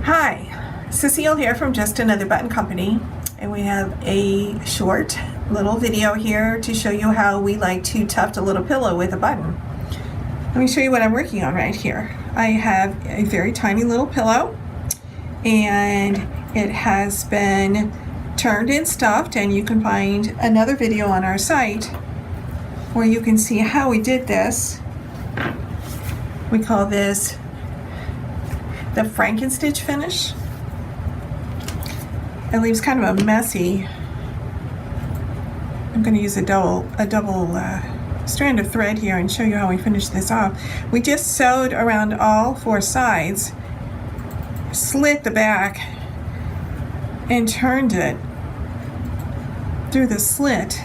Hi, Cecile here from Just Another Button Company, and we have a short little video here to show you how we like to tuft a little pillow with a button. Let me show you what I'm working on right here. I have a very tiny little pillow, and it has been turned and stuffed, and you can find another video on our site where you can see how we did this. We call this the Frankenstitch finish. It leaves kind of a messy. I'm going to use a double strand of thread here and show you how we finish this off. We just sewed around all four sides, slit the back, and turned it through the slit.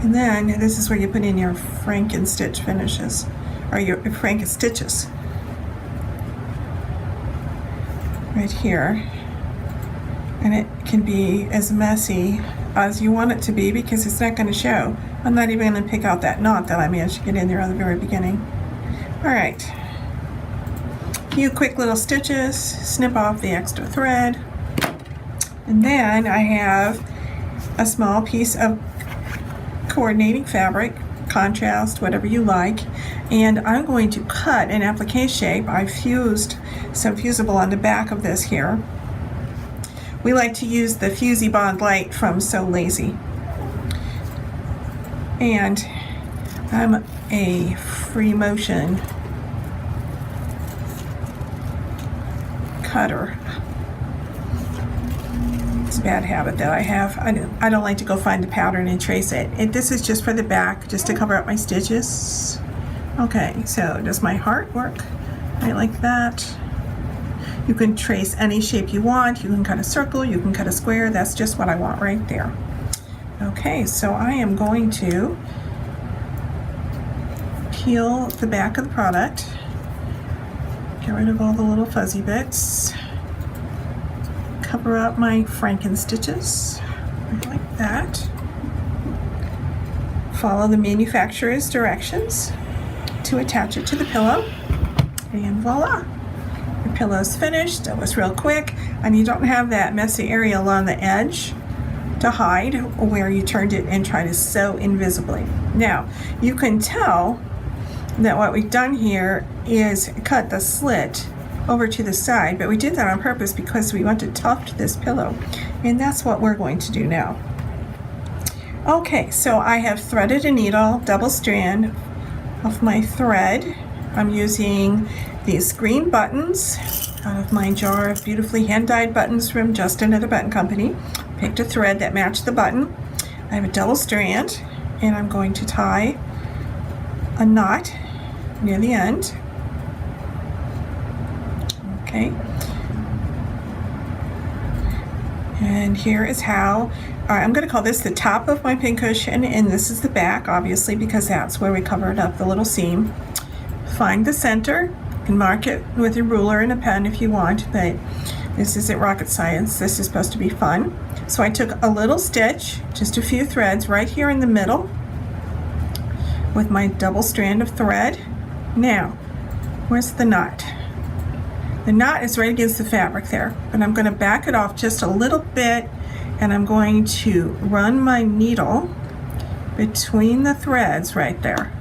And then this is where you put in your Frankenstitch finishes, or your Frankenstitches. Right here. And it can be as messy as you want it to be because it's not going to show. I'm not even going to pick out that knot that I managed to get in there at the very beginning. Alright. A few quick little stitches, snip off the extra thread. And then I have a small piece of coordinating fabric, contrast, whatever you like, and I'm going to cut an applique shape. I fused some fusible on the back of this here. We like to use the Fusy Bond Light from So Lazy, and I'm a free motion cutter. It's a bad habit that I have. I don't like to go find the pattern and trace it. This is just for the back, just to cover up my stitches. Okay, so does my heart work? Right like that. You can trace any shape you want. You can cut a circle, you can cut a square. That's just what I want right there. Okay, so I am going to peel the back of the product. Get rid of all the little fuzzy bits. Cover up my Frankenstitches like that. Follow the manufacturer's directions to attach it to the pillow, and voila, your pillow's finished. That was real quick, and you don't have that messy area along the edge to hide where you turned it and tried to sew invisibly. Now you can tell that what we've done here is cut the slit over to the side, but we did that on purpose because we want to tuft this pillow, and that's what we're going to do now. Okay, so I have threaded a needle, double strand of my thread. I'm using these green buttons out of my jar of beautifully hand-dyed buttons from Just Another Button Company. Picked a thread that matched the button. I have a double strand, and I'm going to tie a knot near the end. Okay, and here is how. I'm going to call this the top of my pincushion, and this is the back, obviously, because that's where we covered up the little seam. Find the center. You can mark it with a ruler and a pen if you want, but this isn't rocket science. This is supposed to be fun. So I took a little stitch, just a few threads right here in the middle with my double strand of thread. Now, where's the knot? The knot is right against the fabric there, but I'm going to back it off just a little bit, and I'm going to run my needle between the threads right there.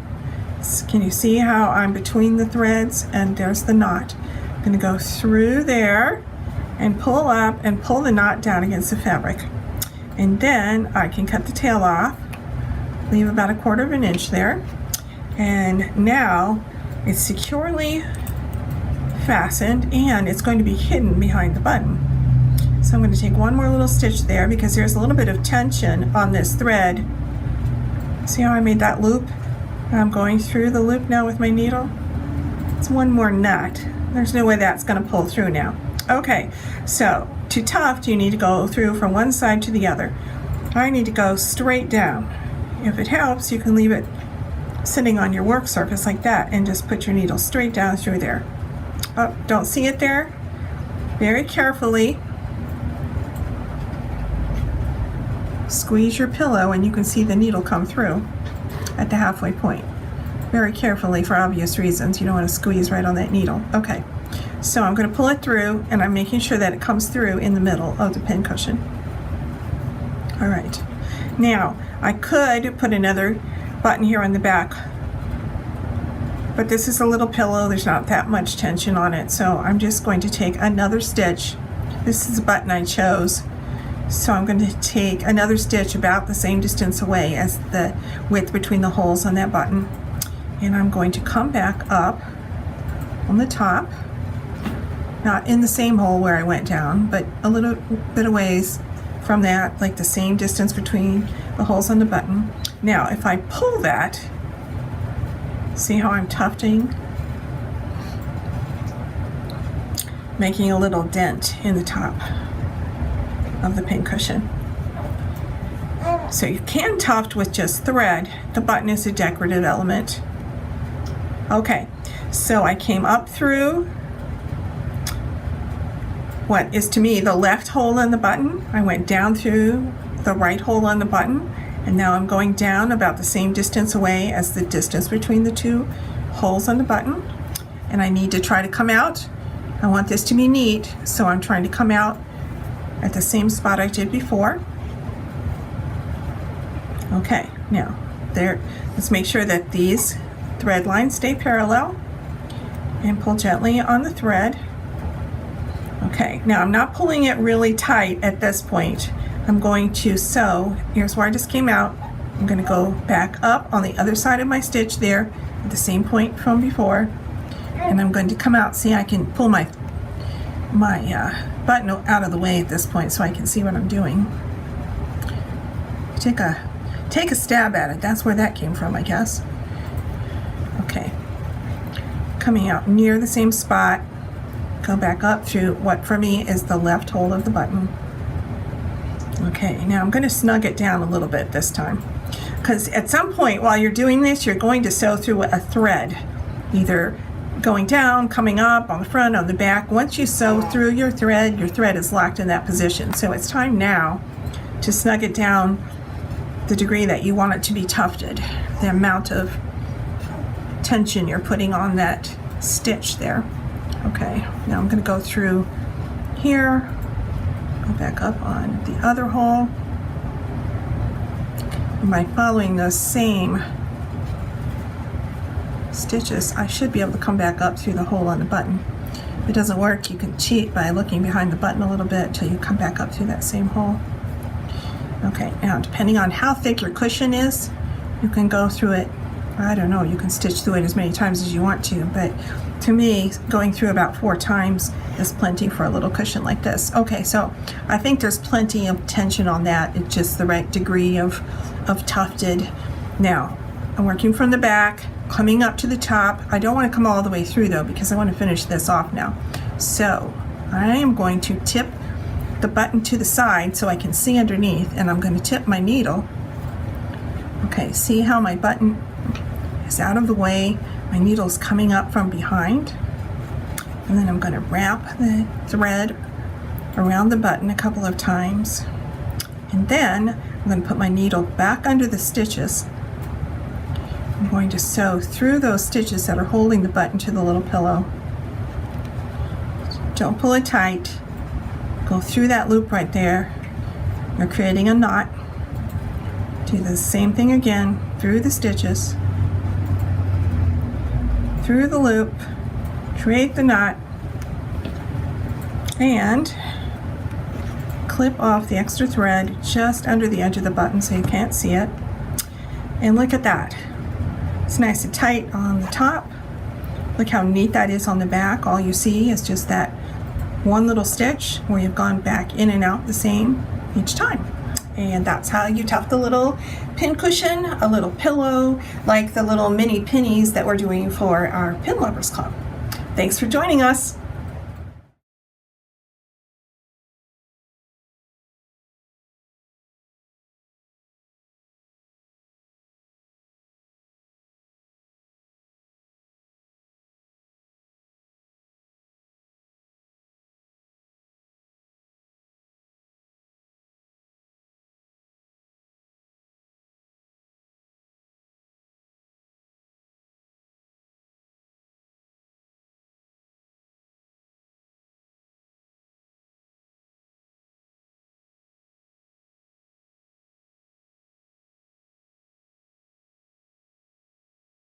Can you see how I'm between the threads? And there's the knot. I'm going to go through there and pull up and pull the knot down against the fabric. And then I can cut the tail off, leave about 1/4 inch there, and now it's securely fastened, and it's going to be hidden behind the button. So I'm going to take one more little stitch there because there's a little bit of tension on this thread. See how I made that loop? I'm going through the loop now with my needle. It's one more knot. There's no way that's going to pull through now. Okay, so to tuft you need to go through from one side to the other. I need to go straight down. If it helps, you can leave it sitting on your work surface like that and just put your needle straight down through there. Oh, don't see it there? Very carefully squeeze your pillow and you can see the needle come through at the halfway point. Very carefully for obvious reasons. You don't want to squeeze right on that needle. Okay, So I'm going to pull it through, and I'm making sure that it comes through in the middle of the pincushion. All right. Now, I could put another button here on the back, but this is a little pillow. There's not that much tension on it, so I'm just going to take another stitch. This is the button I chose. So I'm going to take another stitch about the same distance away as the width between the holes on that button. And I'm going to come back up on the top, not in the same hole where I went down, but a little bit of ways from that, like the same distance between the holes on the button. Now, if I pull that, see how I'm tufting? Making a little dent in the top of the pincushion. So you can tuft with just thread. The button is a decorative element. Okay, so I came up through what is to me the left hole on the button. I went down through the right hole on the button, and now I'm going down about the same distance away as the distance between the two holes on the button. And I need to try to come out. I want this to be neat, so I'm trying to come out at the same spot I did before. Okay, now there, let's make sure that these thread lines stay parallel, and pull gently on the thread. Okay, now I'm not pulling it really tight at this point. I'm going to sew. Here's where I just came out. I'm going to go back up on the other side of my stitch there at the same point from before, and I'm going to come out. See, I can pull my button out of the way at this point so I can see what I'm doing. Take a stab at it. That's where that came from, I guess. Okay, coming out near the same spot, go back up through what for me is the left hole of the button. Okay, now I'm going to snug it down a little bit this time, because at some point while you're doing this, you're going to sew through a thread, either going down, coming up, on the front, on the back. Once you sew through your thread is locked in that position. So it's time now to snug it down the degree that you want it to be tufted, the amount of tension you're putting on that stitch there. Okay, now I'm going to go through here, go back up on the other hole. And by following those same stitches, I should be able to come back up through the hole on the button. If it doesn't work, you can cheat by looking behind the button a little bit until you come back up through that same hole. Okay, now depending on how thick your cushion is, you can go through it, I don't know, you can stitch through it as many times as you want to, but to me, going through about 4 times is plenty for a little cushion like this. Okay, so I think there's plenty of tension on that. It's just the right degree of tufted. Now, I'm working from the back, coming up to the top. I don't want to come all the way through though, because I want to finish this off now. So I am going to tip the button to the side so I can see underneath, and I'm going to tip my needle. Okay, see how my button is out of the way, my needle's coming up from behind, and then I'm going to wrap the thread around the button a couple of times, and then I'm going to put my needle back under the stitches. I'm going to sew through those stitches that are holding the button to the little pillow. Don't pull it tight. Go through that loop right there. You're creating a knot. Do the same thing again, through the stitches, through the loop, create the knot, and clip off the extra thread just under the edge of the button so you can't see it. And look at that. It's nice and tight on the top. Look how neat that is on the back. All you see is just that one little stitch where you've gone back in and out the same each time. And that's how you tuft a little pincushion, a little pillow, like the little mini pennies that we're doing for our Pin Lovers Club. Thanks for joining us.